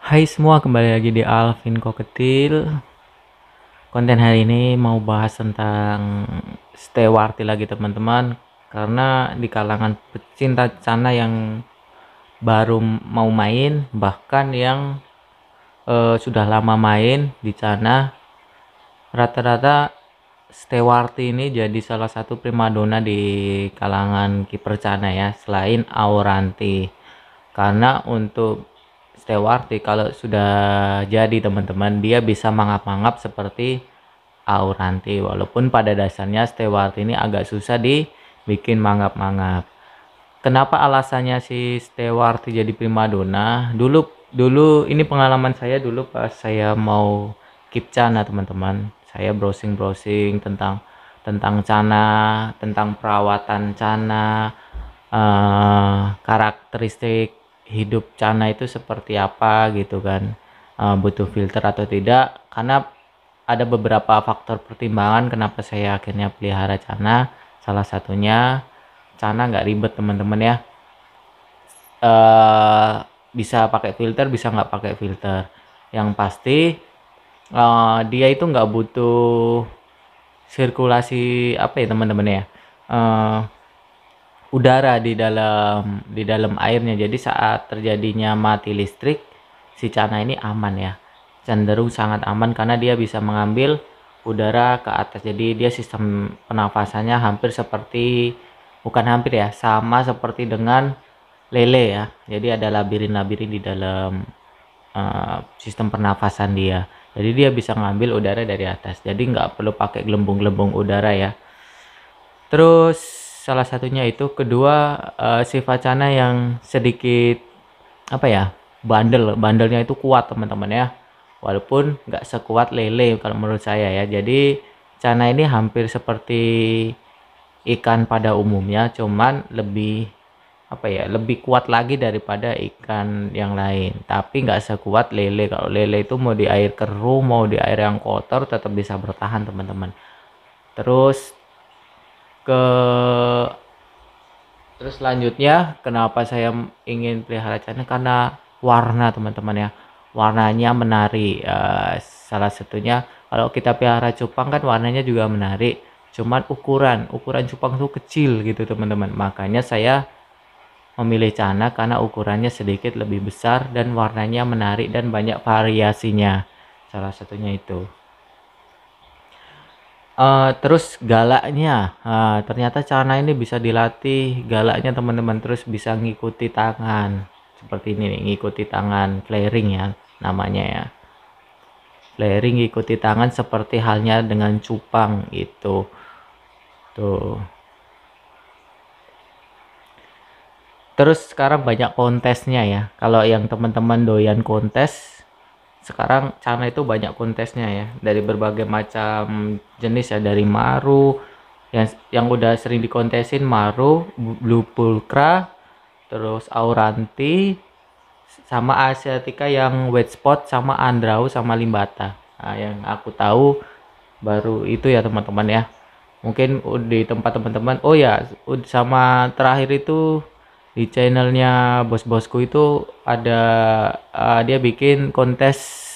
Hai semua, kembali lagi di Alvin Koketil. Konten hari ini mau bahas tentang Stewarti lagi teman-teman. Karena di kalangan pecinta Cana yang baru mau main, bahkan yang sudah lama main di Cana, rata-rata Stewarti ini jadi salah satu primadona di kalangan kiper Cana ya, selain Auranti. Karena untuk Stewarti kalau sudah jadi teman-teman, dia bisa mangap-mangap seperti Auranti, walaupun pada dasarnya Stewarti ini agak susah dibikin mangap-mangap. Kenapa alasannya si Stewarti jadi primadona? Dulu ini pengalaman saya dulu pas saya mau keep Cana teman-teman. Saya browsing tentang Cana, tentang perawatan Cana, karakteristik hidup Cana itu seperti apa gitu kan, butuh filter atau tidak. Karena ada beberapa faktor pertimbangan kenapa saya akhirnya pelihara Cana. Salah satunya Cana nggak ribet teman-teman ya, bisa pakai filter bisa nggak pakai filter. Yang pasti dia itu nggak butuh sirkulasi apa ya teman-teman ya, udara di dalam airnya. Jadi saat terjadinya mati listrik, si Cana ini aman ya, cenderung sangat aman karena dia bisa mengambil udara ke atas. Jadi dia sistem pernafasannya hampir seperti, bukan hampir ya, sama seperti dengan lele ya. Jadi ada labirin-labirin di dalam sistem pernafasan dia. Jadi dia bisa ngambil udara dari atas. Jadi nggak perlu pakai gelembung-gelembung udara ya. Terus salah satunya itu, kedua, sifat Cana yang sedikit apa ya, bandelnya itu kuat teman-teman ya, walaupun nggak sekuat lele kalau menurut saya ya. Jadi Cana ini hampir seperti ikan pada umumnya, cuman lebih apa ya, lebih kuat lagi daripada ikan yang lain, tapi nggak sekuat lele. Kalau lele itu mau di air keruh mau di air yang kotor tetap bisa bertahan teman-teman. Terus ke Terus selanjutnya kenapa saya ingin pelihara Cana, karena warna teman-teman ya. Warnanya menarik. Salah satunya kalau kita pelihara cupang kan warnanya juga menarik. Cuman ukuran cupang tuh kecil gitu teman-teman. Makanya saya memilih Cana karena ukurannya sedikit lebih besar dan warnanya menarik dan banyak variasinya. Salah satunya itu. Terus galaknya, ternyata Cana ini bisa dilatih galaknya teman-teman. Terus bisa ngikuti tangan seperti ini nih, ngikuti tangan flaring ya namanya ya. Flaring ngikuti tangan seperti halnya dengan cupang itu. Tuh. Terus sekarang banyak kontesnya ya. Kalau yang teman-teman doyan kontes, sekarang Cana itu banyak kontesnya ya, dari berbagai macam jenis ya, dari Maru yang udah sering dikontesin, Maru, Blue Pulcra, terus Auranti, sama Asiatica yang White Spot, sama Andrau, sama Limbata. Nah, yang aku tahu baru itu ya teman-teman ya. Mungkin di tempat teman-teman, oh ya, sama terakhir itu di channelnya bos-bosku itu ada, dia bikin kontes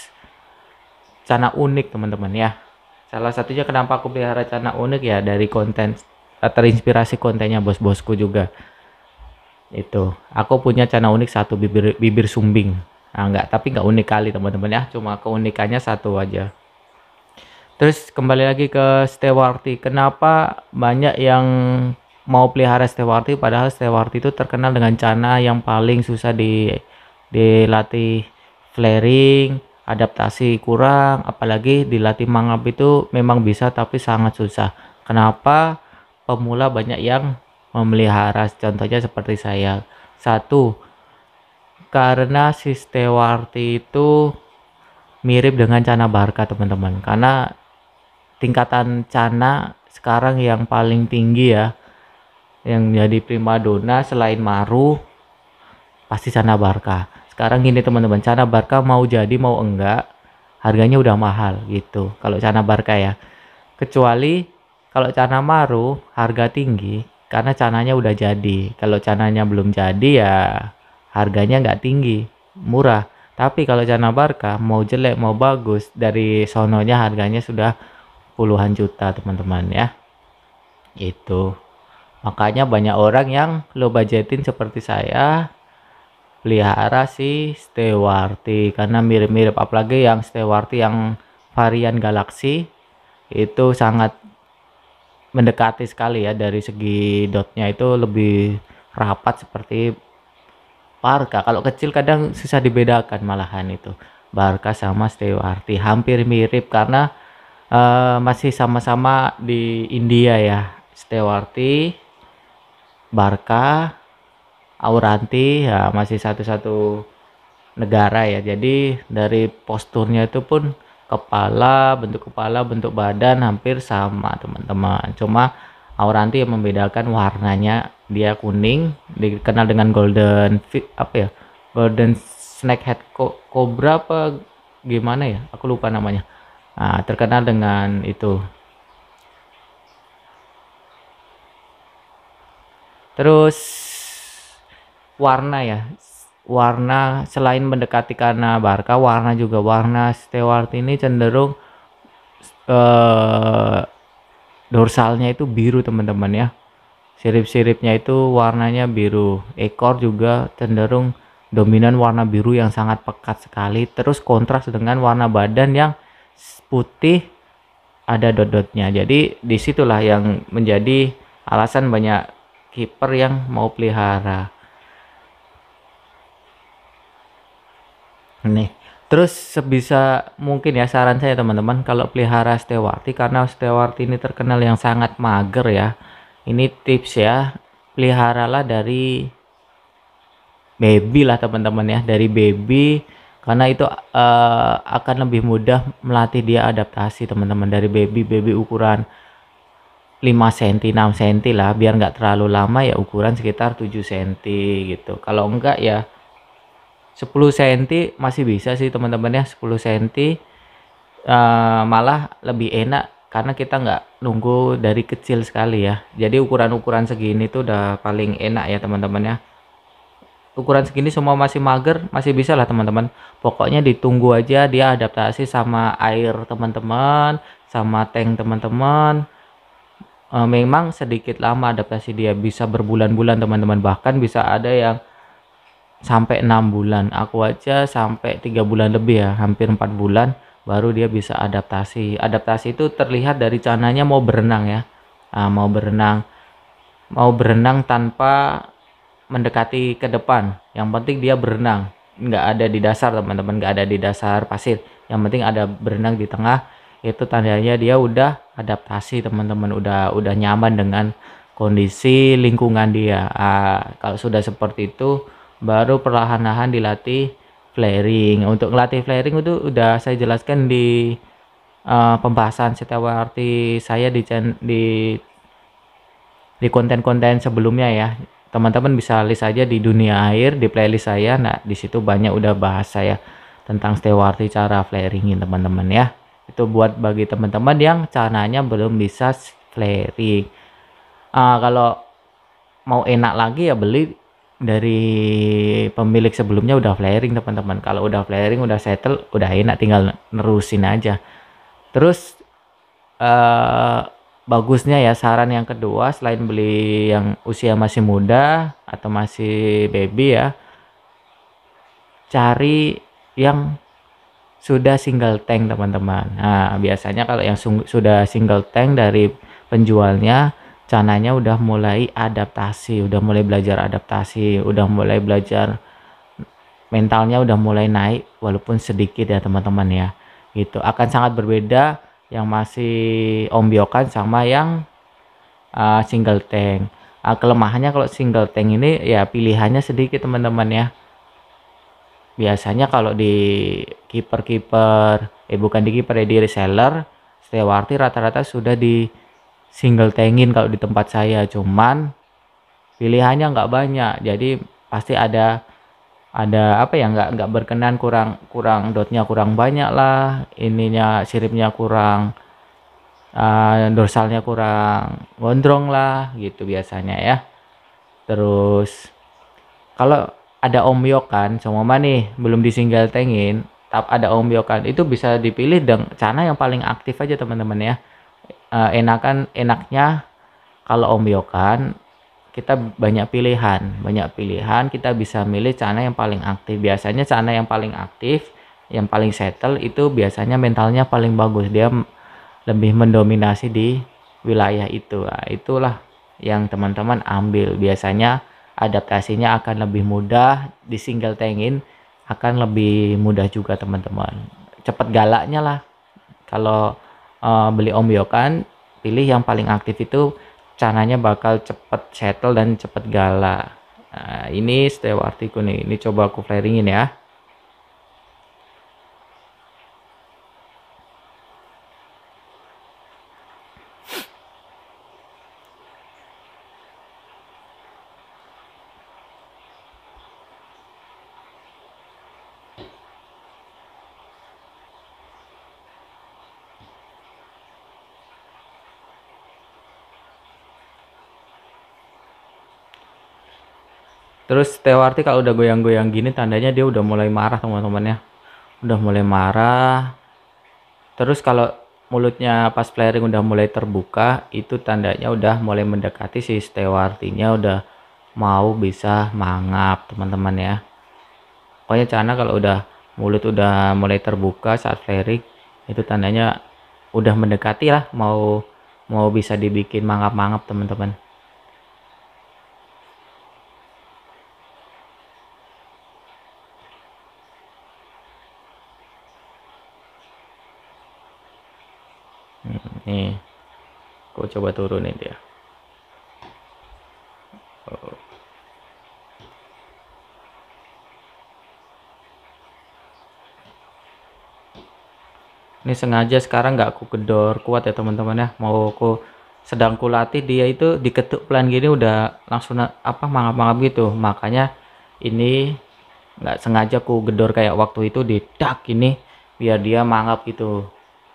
Cana unik teman-teman ya. Salah satunya kenapa aku pelihara Cana unik ya, dari konten, terinspirasi kontennya bos-bosku juga. Itu aku punya Cana unik satu, bibir bibir sumbing. Nah, tapi nggak unik kali teman-teman ya, cuma keunikannya satu aja. Terus kembali lagi ke Stewarti, kenapa banyak yang mau pelihara Stewarti, padahal Stewarti itu terkenal dengan Cana yang paling susah dilatih flaring, adaptasi kurang, apalagi dilatih mangap itu memang bisa tapi sangat susah. Kenapa pemula banyak yang memelihara? Contohnya seperti saya. Satu, karena si Stewarti itu mirip dengan Cana Barca teman-teman. Karena tingkatan Cana sekarang yang paling tinggi ya, yang jadi primadona selain Maru pasti Cana Barca. Sekarang gini teman-teman, Cana Barca mau jadi mau enggak harganya udah mahal gitu kalau Cana Barca ya. Kecuali kalau Cana Maru harga tinggi karena cananya udah jadi. Kalau cananya belum jadi ya harganya nggak tinggi, murah. Tapi kalau Cana Barca mau jelek mau bagus, dari sononya harganya sudah puluhan juta teman-teman ya. Itu. Makanya banyak orang yang low budgetin seperti saya pelihara si Stewarty karena mirip-mirip, apalagi yang Stewarty yang varian Galaxy itu sangat mendekati sekali ya, dari segi dotnya itu lebih rapat seperti Barca. Kalau kecil kadang susah dibedakan malahan itu. Barca sama Stewarty hampir mirip karena masih sama-sama di India ya. Stewarty, Barca, Auranti ya masih satu-satu negara ya. Jadi dari posturnya itu pun bentuk kepala, bentuk badan hampir sama teman-teman. Cuma Auranti yang membedakan warnanya, dia kuning, dikenal dengan golden apa ya? Golden snakehead cobra apa gimana ya? Aku lupa namanya. Nah, terkenal dengan itu. Terus warna ya. Warna selain mendekati karena Barca, warna juga warna Stewart ini cenderung dorsalnya itu biru teman-teman ya. Sirip-siripnya itu warnanya biru. Ekor juga cenderung dominan warna biru yang sangat pekat sekali. Terus kontras dengan warna badan yang putih ada dot-dotnya. Jadi disitulah yang menjadi alasan banyak kiper yang mau pelihara. Nih, terus sebisa mungkin ya saran saya teman-teman kalau pelihara Stewarty, karena Stewarty ini terkenal yang sangat mager ya. Ini tips ya, peliharalah dari baby lah teman-teman ya, dari baby karena itu akan lebih mudah melatih dia adaptasi teman-teman. Dari baby ukuran 5 cm 6 cm lah, biar nggak terlalu lama ya, ukuran sekitar 7 cm gitu. Kalau enggak ya 10 cm masih bisa sih teman-teman ya. 10 cm malah lebih enak karena kita nggak nunggu dari kecil sekali ya. Jadi ukuran-ukuran segini tuh udah paling enak ya teman-teman ya. Ukuran segini semua masih mager, masih bisa lah teman-teman. Pokoknya ditunggu aja dia adaptasi sama air teman-teman, sama tank teman-teman. Memang sedikit lama adaptasi dia, bisa berbulan-bulan teman-teman, bahkan bisa ada yang sampai 6 bulan. Aku aja sampai 3 bulan lebih ya, hampir 4 bulan baru dia bisa adaptasi. Adaptasi itu terlihat dari cananya mau berenang ya. Mau berenang tanpa mendekati ke depan. Yang penting dia berenang, nggak ada di dasar teman-teman, nggak ada di dasar pasir. Yang penting ada berenang di tengah, itu tandanya dia udah adaptasi teman-teman, udah nyaman dengan kondisi lingkungan dia. Kalau sudah seperti itu baru perlahan-lahan dilatih flaring. Untuk melatih flaring itu udah saya jelaskan di pembahasan Stewarty saya di konten-konten sebelumnya ya. Teman-teman bisa list aja di dunia air di playlist saya. Nah, di situ banyak udah bahas saya tentang Stewarty cara flaringin teman-teman ya. Itu buat bagi teman-teman yang caranya belum bisa flaring. Kalau mau enak lagi ya beli dari pemilik sebelumnya udah flaring teman-teman. Kalau udah flaring udah settle, udah enak, tinggal nerusin aja. Terus bagusnya ya, saran yang kedua selain beli yang usia masih muda atau masih baby ya, cari yang sudah single tank teman-teman. Nah, biasanya kalau yang sudah single tank dari penjualnya, cananya udah mulai adaptasi, udah mulai belajar adaptasi, udah mulai belajar, mentalnya udah mulai naik walaupun sedikit ya teman-teman ya. Gitu akan sangat berbeda yang masih ombyokan sama yang single tank. Kelemahannya kalau single tank ini ya pilihannya sedikit teman-teman ya. Biasanya kalau di bukan di kiper ya, di reseller Stewarty rata-rata sudah di single tankin kalau di tempat saya, cuman pilihannya nggak banyak, jadi pasti ada apa ya, nggak berkenan, kurang dotnya kurang banyak lah, ininya siripnya kurang, dorsalnya kurang gondrong lah gitu biasanya ya. Terus kalau ada omyokan semua nih belum disingle tengin, ada omyokan itu bisa dipilih dengan cara yang paling aktif aja teman-teman ya. Enaknya kalau omyokan kita banyak pilihan kita bisa milih cara yang paling aktif. Biasanya cara yang paling aktif, yang paling settle itu biasanya mentalnya paling bagus, dia lebih mendominasi di wilayah itu. Nah, itulah yang teman-teman ambil, biasanya adaptasinya akan lebih mudah, di single tangin akan lebih mudah juga teman-teman, cepet galaknya lah. Kalau beli ombyokan pilih yang paling aktif, itu caranya bakal cepet settle dan cepet galak. Nah, ini stewartiku nih, ini coba aku flaringin ya. Terus stewarti kalau udah goyang-goyang gini tandanya dia udah mulai marah teman-teman ya, udah mulai marah. Terus kalau mulutnya pas flaring udah mulai terbuka, itu tandanya udah mulai mendekati si stewartinya udah mau bisa mangap teman-teman ya. Pokoknya cana kalau udah mulut udah mulai terbuka saat flaring, itu tandanya udah mendekati lah, mau bisa dibikin mangap-mangap teman-teman. Nih, aku coba turunin dia. Ini sengaja sekarang nggak aku gedor kuat ya teman-teman ya, mau aku sedang kulatih dia itu diketuk pelan gini udah langsung apa mangap-mangap gitu, makanya ini nggak sengaja aku gedor kayak waktu itu di dak ini biar dia mangap gitu,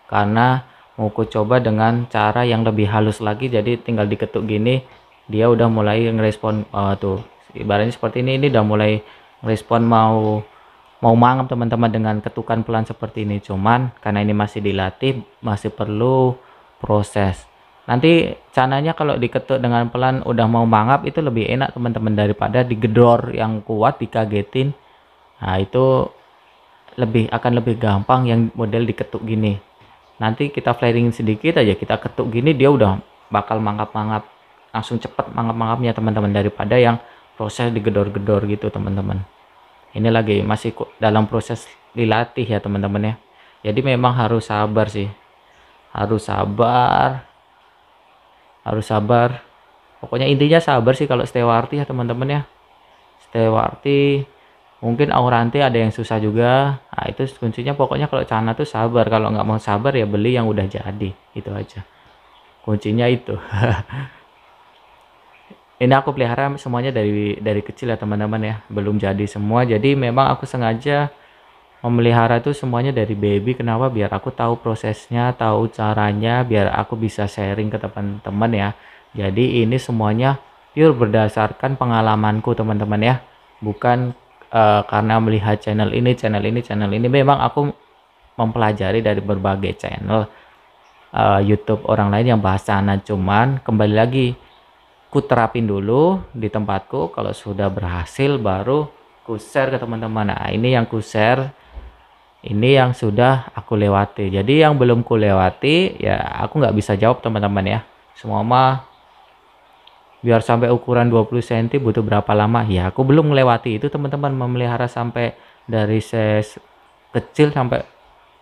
karena mau aku coba dengan cara yang lebih halus lagi, jadi tinggal diketuk gini dia udah mulai ngerespon. Tuh ibaratnya seperti ini udah mulai ngerespon mau mangap teman-teman dengan ketukan pelan seperti ini. Cuman karena ini masih dilatih, masih perlu proses. Nanti caranya kalau diketuk dengan pelan udah mau mangap itu lebih enak teman-teman daripada digedor yang kuat dikagetin. Nah itu akan lebih gampang yang model diketuk gini. Nanti kita flaring sedikit aja, kita ketuk gini dia udah bakal mangap-mangap, langsung cepet mangap-mangapnya teman-teman, daripada yang proses digedor-gedor gitu teman-teman. Ini lagi masih dalam proses dilatih ya teman-teman ya, jadi memang harus sabar sih, harus sabar, pokoknya intinya sabar sih kalau stewarti ya teman-teman ya. Stewarti mungkin auranti ada yang susah juga. Nah itu kuncinya, pokoknya kalau cana tuh sabar, kalau nggak mau sabar ya beli yang udah jadi, itu aja kuncinya itu. Ini aku pelihara semuanya dari kecil ya teman-teman ya, belum jadi semua, jadi memang aku sengaja memelihara itu semuanya dari baby. Kenapa? Biar aku tahu prosesnya, tahu caranya, biar aku bisa sharing ke teman-teman ya. Jadi ini semuanya pure berdasarkan pengalamanku teman-teman ya, bukan karena melihat channel ini. Memang aku mempelajari dari berbagai channel YouTube orang lain yang bahas sana, cuman kembali lagi ku terapin dulu di tempatku, kalau sudah berhasil baru ku share ke teman-teman. Nah ini yang ku share, ini yang sudah aku lewati. Jadi yang belum ku lewati ya aku nggak bisa jawab teman-teman ya. Semua mah biar sampai ukuran 20 cm butuh berapa lama ya, aku belum melewati itu teman-teman. Memelihara sampai dari size kecil sampai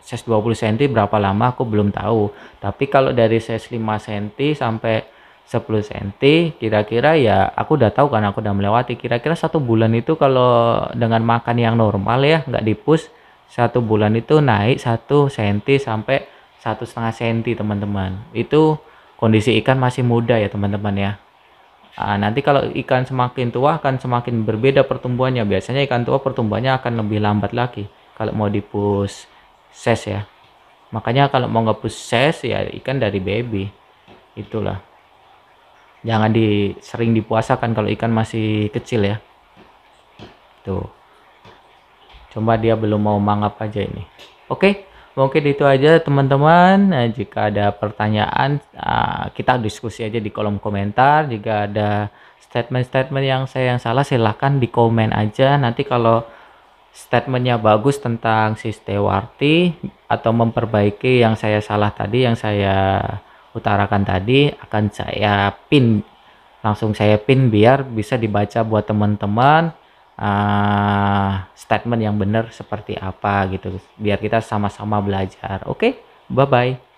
size 20 cm berapa lama aku belum tahu, tapi kalau dari size 5 cm sampai 10 cm kira-kira ya aku udah tahu kan, aku udah melewati. Kira-kira 1 bulan itu kalau dengan makan yang normal ya, nggak dipush, 1 bulan itu naik 1 cm sampai 1,5 cm teman-teman. Itu kondisi ikan masih muda ya teman-teman ya. Nanti kalau ikan semakin tua akan semakin berbeda pertumbuhannya. Biasanya ikan tua pertumbuhannya akan lebih lambat lagi kalau mau dipush size ya. Makanya kalau mau nge-push size ya ikan dari baby, itulah. Jangan sering dipuasakan kalau ikan masih kecil ya. Tuh, cuma dia belum mau mangap aja ini. Oke, mungkin itu aja teman-teman. Nah, jika ada pertanyaan, kita diskusi aja di kolom komentar. Jika ada statement-statement yang salah, silahkan di komen aja. Nanti kalau statementnya bagus tentang si Stewarti atau memperbaiki yang saya salah tadi, yang saya utarakan tadi, akan saya langsung saya pin biar bisa dibaca buat teman-teman, statement yang benar seperti apa gitu, biar kita sama-sama belajar. Oke, bye bye.